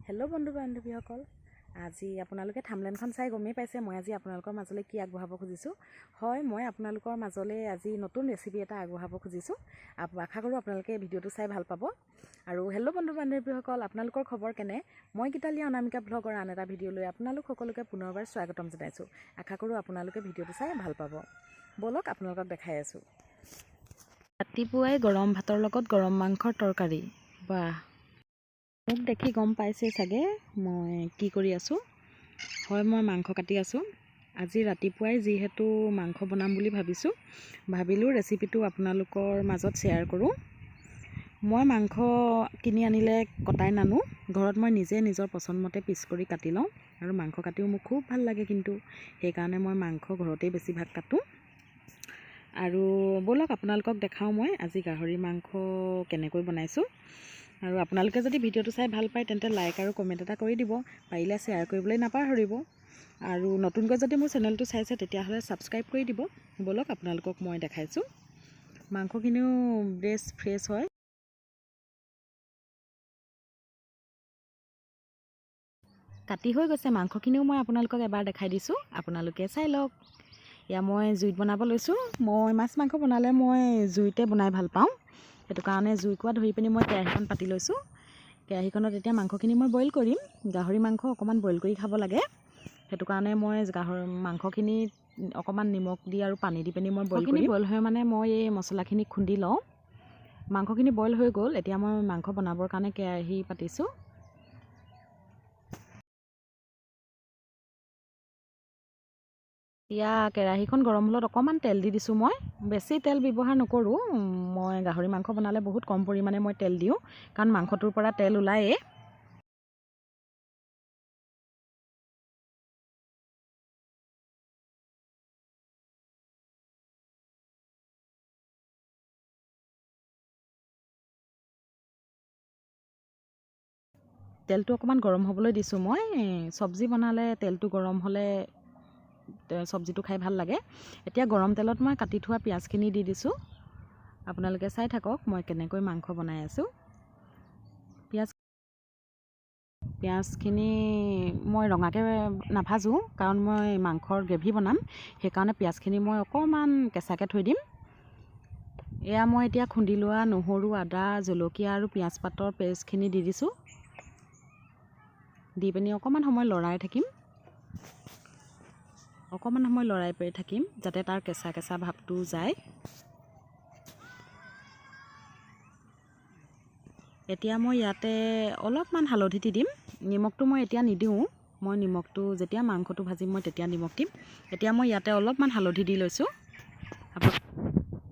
Hello' বন্ধু বান্ধৱীসকল, আজি আপোনালোকে থাম্বনেইলখন চাই গমেই পাইছে মই আজি আপোনালোকৰ মাজলৈ কি আগবঢ়াব খুজিছোঁ। হয়, মই আপোনালোকৰ মাজলৈ আজি নতুন ৰেচিপি এটা আগবঢ়াব খুজিছোঁ। আশা কৰোঁ আপোনালোকে ভিডিঅ'টো চাই ভাল পাব। আৰু হেল্ল' বন্ধু বান্ধৱীসকল, আপোনালোকৰ খবৰ কেনে? মই গীতালি অনামিকা ব্লগৰ আন এটা ভিডিঅ' লৈ আপোনালোক সকলোকে পুনৰবাৰ স্বাগতম জনাইছোঁ। আশা কৰোঁ আপোনালোকে ভিডিঅ'টো চাই ভাল পাব। ব'লক আপোনালোকক দেখাই আছোঁ। ৰাতিপুৱাই গৰম ভাতৰ লগত গৰম মাংসৰ তৰকাৰী। বাহ, মোক দেখি গম পাইছে চাগে মই কি কৰি আছোঁ। হয়, মই মাংস কাটি আছোঁ। আজি ৰাতিপুৱাই যিহেতু মাংস বনাম বুলি ভাবিলোঁ ৰেচিপিটো আপোনালোকৰ মাজত শ্বেয়াৰ কৰোঁ। মই মাংস কিনি আনিলে কটাই নানো, ঘৰত মই নিজে নিজৰ পচন্দমতে পিচ কৰি কাটি লওঁ। আৰু মাংস কাটিও মোক খুব ভাল লাগে, কিন্তু সেইকাৰণে মই মাংস ঘৰতেই বেছিভাগ কাটোঁ। আৰু ব'লক আপোনালোকক দেখাওঁ মই আজি গাহৰি মাংস কেনেকৈ বনাইছোঁ। আৰু আপোনালোকে যদি ভিডিঅ'টো চাই ভাল পায় তেন্তে লাইক আৰু কমেণ্ট এটা কৰি দিব, পাৰিলে শ্বেয়াৰ কৰিবলৈ নাপাহৰিব। আৰু নতুনকৈ যদি মোৰ চেনেলটো চাইছে তেতিয়াহ'লে ছাবস্ক্ৰাইব কৰি দিব। ব'লক আপোনালোকক মই দেখাইছোঁ। মাংসখিনিও বেছ ফ্ৰেছ হয়। কাটি হৈ গৈছে মাংসখিনিও মই আপোনালোকক এবাৰ দেখাই দিছোঁ, আপোনালোকে চাই লওক। এয়া মই জুইত বনাব লৈছোঁ। মই মাছ মাংস বনালে মই জুইতে বনাই ভাল পাওঁ, সেইটো কাৰণে জুইকুৰা ধৰি পিনি মই কেৰাহীখন পাতি লৈছোঁ। কেৰাহীখনত এতিয়া মাংসখিনি মই বইল কৰিম। গাহৰি মাংস অকণমান বইল কৰি খাব লাগে, সেইটো কাৰণে মই মাংসখিনি অকণমান নিমখ দি আৰু পানী দি পিনি মই বইল হৈ মানে মই এই মছলাখিনি খুন্দি লওঁ। মাংসখিনি বইল হৈ গ'ল, এতিয়া মই মাংস বনাবৰ কাৰণে কেৰাহী পাতিছোঁ। এতিয়া কেৰাহীখন গৰম হ'লত অকণমান তেল দি দিছোঁ। মই বেছি তেল ব্যৱহাৰ নকৰোঁ। মই গাহৰি মাংস বনালে বহুত কম পৰিমাণে মই তেল দিওঁ, কাৰণ মাংসটোৰ পৰা তেল ওলায়েই। তেলটো অকণমান গৰম হ'বলৈ দিছোঁ। মই চব্জি বনালে তেলটো গৰম হ'লে চব্জিটো খাই ভাল লাগে। এতিয়া গৰম তেলত মই কাটি থোৱা পিঁয়াজখিনি দি দিছোঁ। আপোনালোকে চাই থাকক মই কেনেকৈ মাংস বনাই আছোঁ। পিঁয়াজখিনি মই ৰঙাকৈ নাভাজোঁ, কাৰণ মই মাংসৰ গ্ৰেভি বনাম, সেইকাৰণে পিঁয়াজখিনি মই অকণমান কেঁচাকৈ থৈ দিম। এয়া মই এতিয়া খুন্দি লোৱা নহৰু, আদা, জলকীয়া আৰু পিঁয়াজ পাতৰ পেষ্টখিনি দি দিছোঁ। দি পিনি অকণমান সময় লৰাই থাকিম, যাতে তাৰ কেঁচা কেঁচা ভাৱটো যায়। এতিয়া মই ইয়াতে অলপমান হালধি দি দিম। নিমখটো মই এতিয়া নিদিওঁ, মই নিমখটো যেতিয়া মাংসটো ভাজিম মই তেতিয়া নিমখ দিম। এতিয়া মই ইয়াতে অলপমান হালধি দি লৈছোঁ।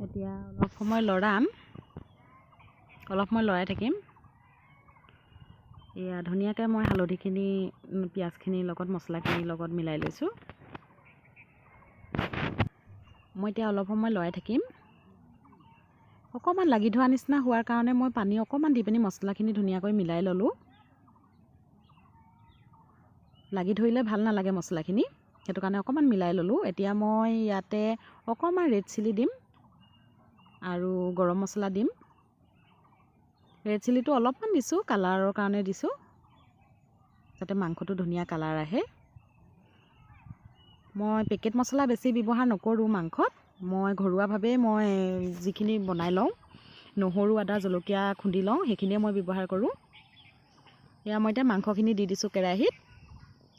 এতিয়া অলপ সময় লৰাই থাকিম। এয়া ধুনীয়াকৈ মই হালধিখিনি পিঁয়াজখিনিৰ লগত মছলাখিনিৰ লগত মিলাই লৈছোঁ। মই এতিয়া অলপ সময় লৰাই থাকিম। অকণমান লাগি ধৰা নিচিনা হোৱাৰ কাৰণে মই পানী অকণমান দি পিনি মছলাখিনি ধুনীয়াকৈ মিলাই ল'লোঁ। লাগি ধৰিলে ভাল নালাগে মছলাখিনি, সেইটো কাৰণে অকণমান মিলাই ল'লোঁ। এতিয়া মই ইয়াতে অকণমান ৰেড চিলি দিম আৰু গৰম মছলা দিম। ৰেড চিলিটো অলপমান দিছোঁ, কালাৰৰ কাৰণে দিছোঁ, যাতে মাংসটো ধুনীয়া কালাৰ আহে। মই পেকেট মছলা বেছি ব্যৱহাৰ নকৰোঁ মাংসত। মই ঘৰুৱাভাৱেই মই যিখিনি বনাই লওঁ, নহৰু, আদা, জলকীয়া খুন্দি লওঁ, সেইখিনিয়ে মই ব্যৱহাৰ কৰোঁ। এয়া মই এতিয়া মাংসখিনি দি দিছোঁ কেৰাহীত।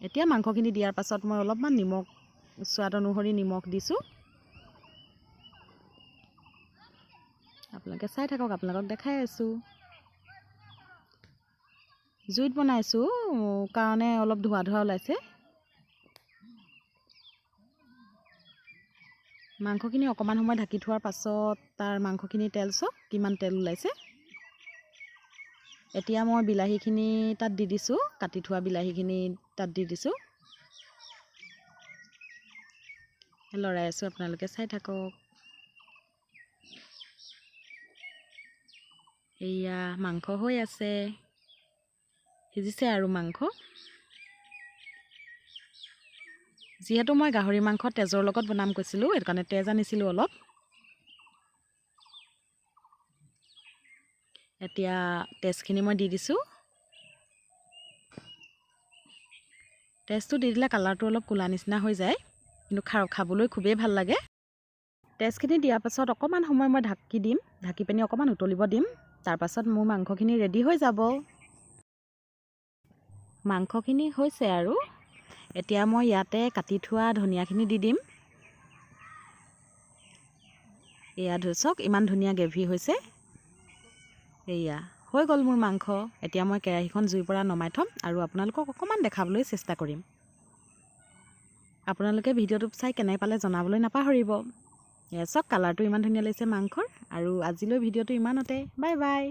এতিয়া মাংসখিনি দিয়াৰ পাছত মই অলপমান নিমখ, সোৱাদ অনুসৰি নিমখ দিছোঁ। আপোনালোকে চাই থাকক, আপোনালোকক দেখাই আছোঁ। জুইত বনাইছোঁ কাৰণে অলপ ধোঁৱা ওলাইছে। মাংসখিনি অকণমান সময় ঢাকি থোৱাৰ পাছত তাৰ মাংসখিনি তেল চাওক কিমান তেল ওলাইছে। এতিয়া মই বিলাহীখিনি তাত দি দিছোঁ, কাটি থোৱা বিলাহীখিনি তাত দি দিছোঁ। লৰাই আছোঁ, আপোনালোকে চাই থাকক। এয়া মাংস হৈ আছে, সিজিছে আৰু মাংস। যিহেতু মই গাহৰি মাংস তেজৰ লগত বনাম কৈছিলোঁ, সেইটো কাৰণে তেজ আনিছিলোঁ অলপ। এতিয়া তেজখিনি মই দি দিছোঁ। তেজটো দি দিলে কালাৰটো অলপ ক'লা নিচিনা হৈ যায়, কিন্তু খাবলৈ খুবেই ভাল লাগে। তেজখিনি দিয়াৰ পাছত অকণমান সময় মই ঢাকি দিম, ঢাকি পিনি অকণমান উতলিব দিম। তাৰপাছত মোৰ মাংসখিনি ৰেডি হৈ যাব। মাংসখিনি হৈছে আৰু এতিয়া মই ইয়াতে কাটি থোৱা ধনিয়াখিনি দি দিম। এয়া চাওক ইমান ধুনীয়া গ্ৰেভি হৈছে। এয়া হৈ গ'ল মোৰ মাংস। এতিয়া মই কেৰাহীখন জুইৰ পৰা নমাই থ'ম আৰু আপোনালোকক অকণমান দেখাবলৈ চেষ্টা কৰিম। আপোনালোকে ভিডিঅ'টো চাই কেনে পালে জনাবলৈ নাপাহৰিব। এয়া চাওক কালাৰটো ইমান ধুনীয়া লাগিছে মাংসৰ। আৰু আজিলৈ ভিডিঅ'টো ইমানতে। Bye bye.